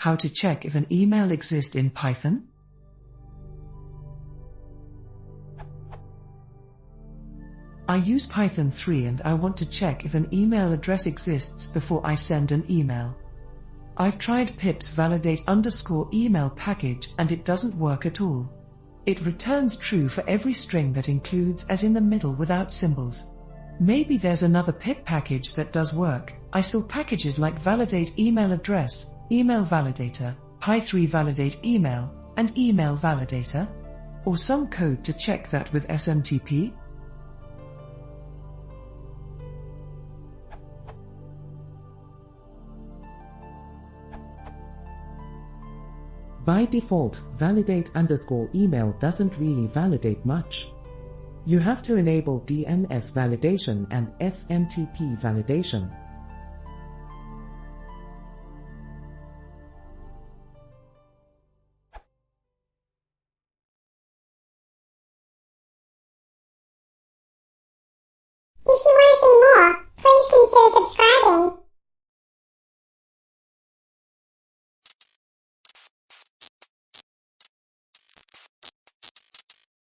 How to check if an email exists in Python? I use Python 3 and I want to check if an email address exists before I send an email. I've tried pips validate_email package and it doesn't work at all. It returns true for every string that includes @ in the middle without symbols. Maybe there's another pip package that does work. I saw packages like validate email address, email validator, py3 validate email, and email validator. Or some code to check that with SMTP? By default, validate_email doesn't really validate much. You have to enable DNS validation and SMTP validation.